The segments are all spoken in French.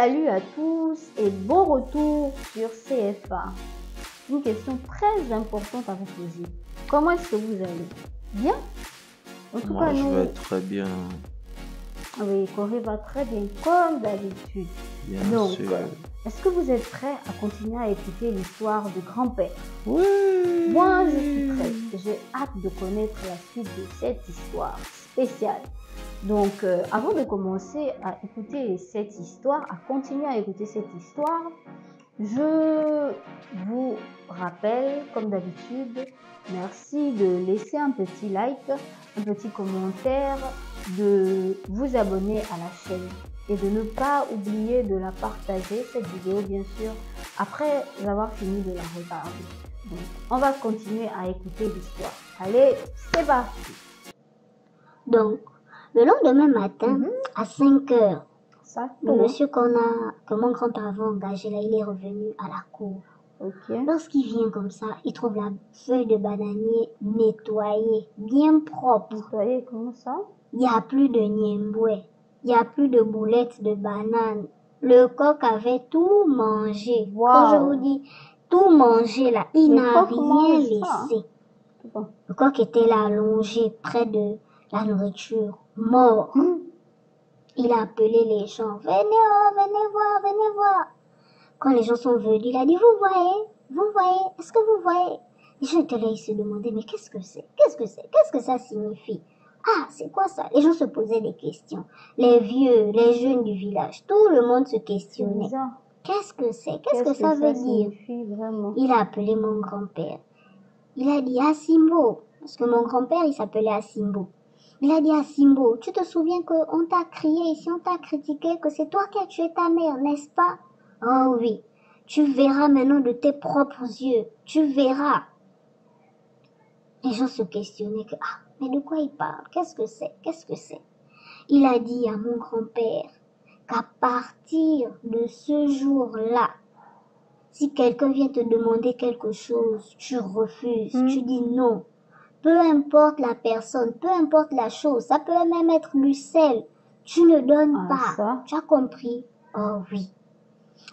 Salut à tous et bon retour sur CFA. Une question très importante à vous poser. Comment est-ce que vous allez? Bien? En tout Moi, cas, je nous, vais très bien, oui, Corée va très bien comme d'habitude. bien Donc, sûr. est-ce que vous êtes prêts à continuer à écouter l'histoire de grand-père? Oui. Moi, je suis prête. J'ai hâte de connaître la suite de cette histoire spéciale. Donc, avant de commencer à écouter cette histoire, à continuer à écouter cette histoire, je vous rappelle, comme d'habitude, merci de laisser un petit like, un petit commentaire, de vous abonner à la chaîne et de ne pas oublier de la partager, cette vidéo bien sûr, après avoir fini de la regarder. Donc, on va continuer à écouter l'histoire. Allez, c'est parti. Donc, le lendemain matin, à 5 heures, Ça le tourne. monsieur que mon grand-père avait engagé, là, il est revenu à la cour. Ok. Lorsqu'il vient comme ça, il trouve la feuille de bananier nettoyée, bien propre. Vous voyez comment ça? Il n'y a plus de niemboué, il n'y a plus de boulettes de banane. Le coq avait tout mangé. Wow. Quand je vous dis tout mangé, là, il Le n'a coq rien mange ça, laissé. Bon. Le coq était là allongé près de la nourriture, mort. Il a appelé les gens, venez, oh, venez voir, venez voir. Quand les gens sont venus, il a dit, vous voyez, est-ce que vous voyez? Les gens étaient là, ils se demandaient, mais qu'est-ce que c'est? Qu'est-ce que c'est? Qu'est-ce que ça signifie? Ah, c'est quoi ça? Les gens se posaient des questions. Les vieux, les jeunes du village, tout le monde se C'est questionnait. bizarre. Qu'est-ce que c'est? Qu'est-ce que ça veut dire? signifie vraiment? Il a appelé mon grand-père. Il a dit, Asimbo, parce que mon grand-père, il s'appelait Asimbo. Il a dit à Simbo, tu te souviens qu'on t'a crié ici, on t'a critiqué, que c'est toi qui as tué ta mère, n'est-ce pas? Oh oui, tu verras maintenant de tes propres yeux, tu verras. Les gens se questionnaient que, ah, mais de quoi il parle? Qu'est-ce que c'est? Qu'est-ce que c'est? Il a dit à mon grand-père qu'à partir de ce jour-là, si quelqu'un vient te demander quelque chose, tu refuses, tu dis non. Peu importe la personne, peu importe la chose, ça peut même être du sel. Tu ne donnes Ah, pas. ça? Tu as compris? Oh oui.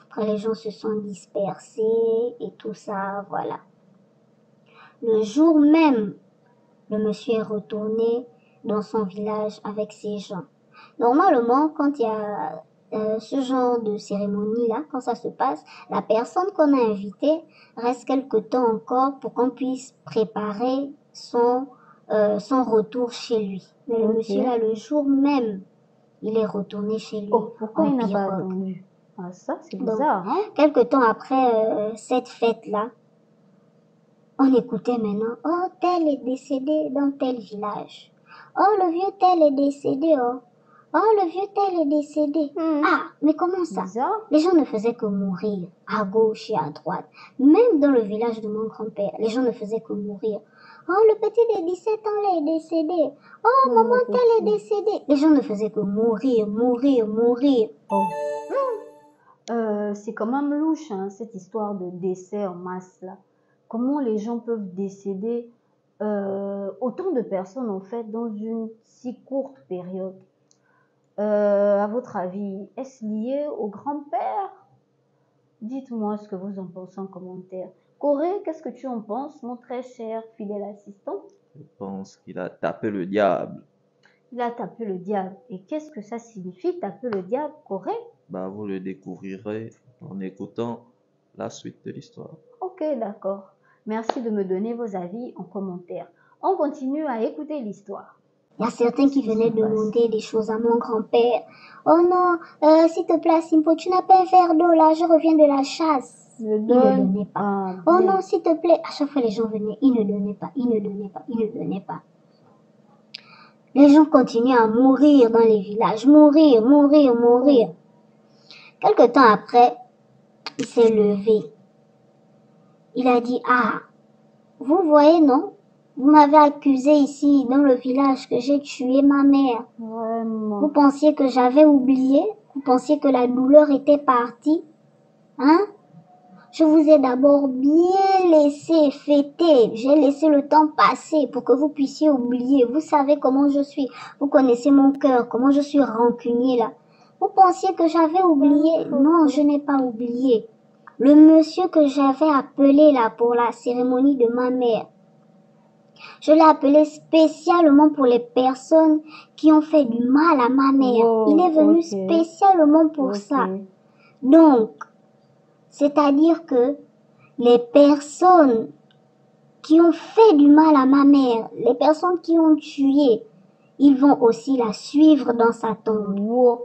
Après, les gens se sont dispersés et tout ça, voilà. Le jour même, le monsieur est retourné dans son village avec ses gens. Normalement, quand il y a ce genre de cérémonie-là, quand ça se passe, la personne qu'on a invitée reste quelque temps encore pour qu'on puisse préparer son retour chez lui. Mais le monsieur là, le jour même, il est retourné chez lui. Oh, pourquoi en il n'a pas pirogue. attendu? Ah, ça, c'est Donc, bizarre, hein? quelque temps après cette fête-là, on écoutait maintenant, oh, tel est décédé dans tel village. Oh, le vieux tel est décédé, oh. Oh, le vieux tel est décédé. Ah, mais comment ça? Bizarre. Les gens ne faisaient que mourir, à gauche et à droite. Même dans le village de mon grand-père, les gens ne faisaient que mourir. Oh, le petit de 17 ans là est décédé. Oh, maman tel est décédé. Les gens ne faisaient que mourir, mourir, mourir. Oh. C'est quand même louche, hein, cette histoire de décès en masse là. Comment les gens peuvent décéder autant de personnes en fait dans une si courte période? À votre avis, est-ce lié au grand-père? Dites-moi ce que vous en pensez en commentaire. Corée, qu'est-ce que tu en penses, mon très cher fidèle assistant? Je pense qu'il a tapé le diable. Il a tapé le diable. Et qu'est-ce que ça signifie, taper le diable, Corée? Bah, vous le découvrirez en écoutant la suite de l'histoire. Ok, d'accord. Merci de me donner vos avis en commentaire. On continue à écouter l'histoire. Il y a certains qui venaient demander des choses à mon grand-père. Oh non, s'il te plaît, Simpo, tu n'as pas un verre d'eau là, je reviens de la chasse. Il ne donnait pas. Ah, oh bien. non, s'il te plaît. À chaque fois, les gens venaient, il ne donnait pas, il ne donnait pas, il ne donnait pas. Les gens continuaient à mourir dans les villages, mourir, mourir, mourir. Quelque temps après, il s'est levé. Il a dit, ah, vous voyez, non? Vous m'avez accusé ici, dans le village, que j'ai tué ma mère. Vraiment. Vous pensiez que j'avais oublié? Vous pensiez que la douleur était partie? Hein? Je vous ai d'abord bien laissé fêter. J'ai laissé le temps passer pour que vous puissiez oublier. Vous savez comment je suis. Vous connaissez mon cœur, comment je suis rancunier là. Vous pensiez que j'avais oublié? Non, je n'ai pas oublié. Le monsieur que j'avais appelé là pour la cérémonie de ma mère, je l'ai appelé spécialement pour les personnes qui ont fait du mal à ma mère. Wow, Il est venu ok. spécialement pour ça. Ok. Donc, c'est-à-dire que les personnes qui ont fait du mal à ma mère, les personnes qui ont tué, ils vont aussi la suivre dans sa tombe. Wow.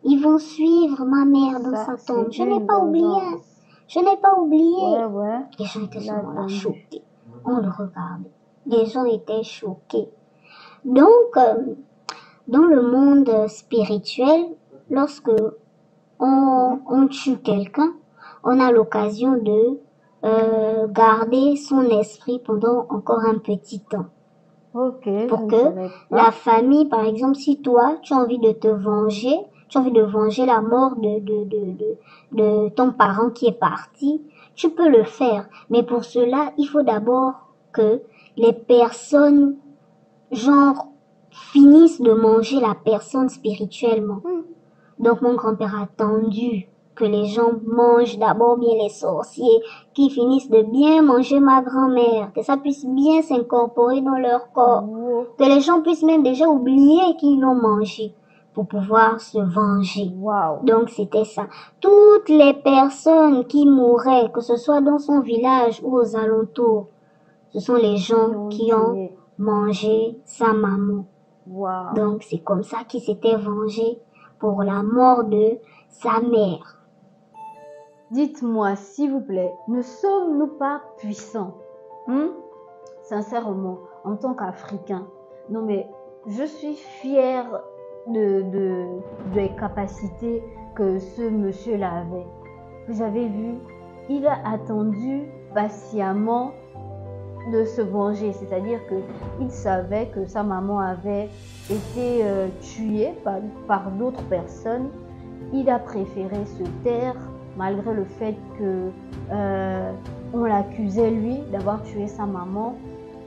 Ils vont suivre ma mère dans Ça, sa tombe. c'est Je n'ai une pas oublié. vengeance. Je n'ai pas oublié. Ouais, ouais. Les gens étaient Il a souvent là attendu. choqués. On le regardait. Les gens étaient choqués. Donc, dans le monde spirituel, lorsque on tue quelqu'un, on a l'occasion de garder son esprit pendant encore un petit temps. Ok. Pour je ne que savais pas. la famille, par exemple, si toi, tu as envie de te venger, tu as envie de venger la mort de ton parent qui est parti, tu peux le faire. Mais pour cela, il faut d'abord que les personnes, genre, finissent de manger la personne spirituellement. Donc mon grand-père a attendu que les gens mangent d'abord bien les sorciers, qui finissent de bien manger ma grand-mère, que ça puisse bien s'incorporer dans leur corps, Wow. que les gens puissent même déjà oublier qu'ils l'ont mangé pour pouvoir se venger. Wow. Donc c'était ça. Toutes les personnes qui mouraient, que ce soit dans son village ou aux alentours, ce sont les gens qui ont tué. mangé sa maman. Wow. Donc c'est comme ça qu'il s'était vengé pour la mort de sa mère. Dites-moi, s'il vous plaît, ne sommes-nous pas puissants? Sincèrement, en tant qu'Africain. Non mais, je suis fière des capacités que ce monsieur-là avait. Vous avez vu, il a attendu patiemment de se venger, c'est-à-dire que il savait que sa maman avait été tuée par d'autres personnes. Il a préféré se taire malgré le fait que on l'accusait lui d'avoir tué sa maman.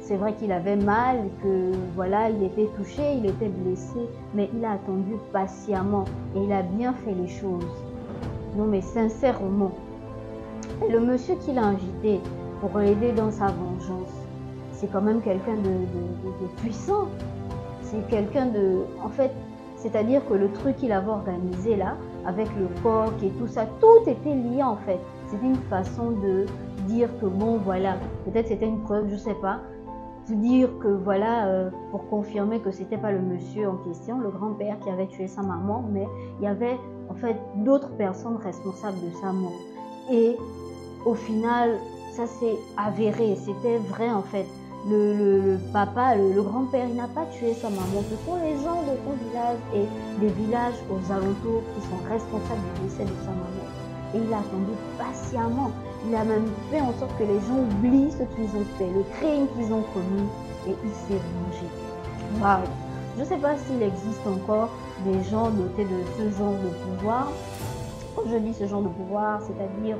C'est vrai qu'il avait mal, que voilà, il était touché, il était blessé, mais il a attendu patiemment et il a bien fait les choses. Non mais sincèrement, le monsieur qu'il a invité pour l'aider dans sa vengeance, c'est quand même quelqu'un de puissant. C'est quelqu'un de... En fait, c'est-à-dire que le truc qu'il avait organisé là, avec le coq et tout ça, tout était lié en fait. C'était une façon de dire que bon voilà, peut-être c'était une preuve, je sais pas. De dire que voilà, pour confirmer que c'était pas le monsieur en question, le grand-père qui avait tué sa maman, mais il y avait en fait d'autres personnes responsables de sa mort. Et au final, ça s'est avéré, c'était vrai en fait. Le papa, le grand-père, il n'a pas tué sa maman. Ce sont les gens de son village et des villages aux alentours qui sont responsables du décès de sa maman. Et il a attendu patiemment. Il a même fait en sorte que les gens oublient ce qu'ils ont fait, le crime qu'ils ont commis, et il s'est vengé. Waouh! Je ne sais pas s'il existe encore des gens dotés de ce genre de pouvoir. Quand je dis ce genre de pouvoir, c'est-à-dire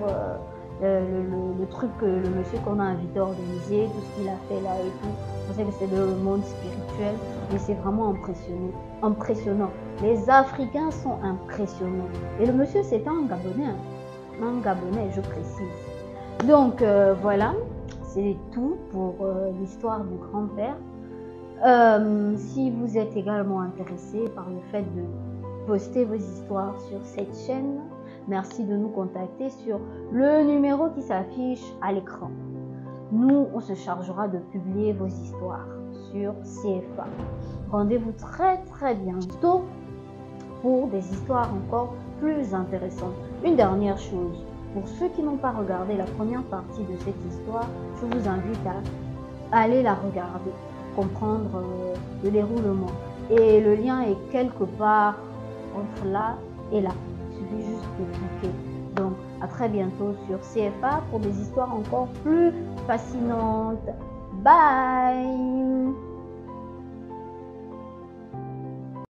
le truc que le monsieur qu'on a invité à organiser, tout ce qu'il a fait là et tout. Je sais que c'est le monde spirituel, mais c'est vraiment impressionnant. Les Africains sont impressionnants. Et le monsieur, c'était un Gabonais. Un Gabonais, je précise. Donc voilà, c'est tout pour l'histoire du grand-père. Si vous êtes également intéressé par le fait de poster vos histoires sur cette chaîne, merci de nous contacter sur le numéro qui s'affiche à l'écran. Nous, on se chargera de publier vos histoires sur CFA. Rendez-vous très bientôt pour des histoires encore plus intéressantes. Une dernière chose, pour ceux qui n'ont pas regardé la première partie de cette histoire, je vous invite à aller la regarder, comprendre le déroulement. Et le lien est quelque part entre là et là. Il suffit juste de cliquer. Donc, à très bientôt sur CFA pour des histoires encore plus fascinantes. Bye!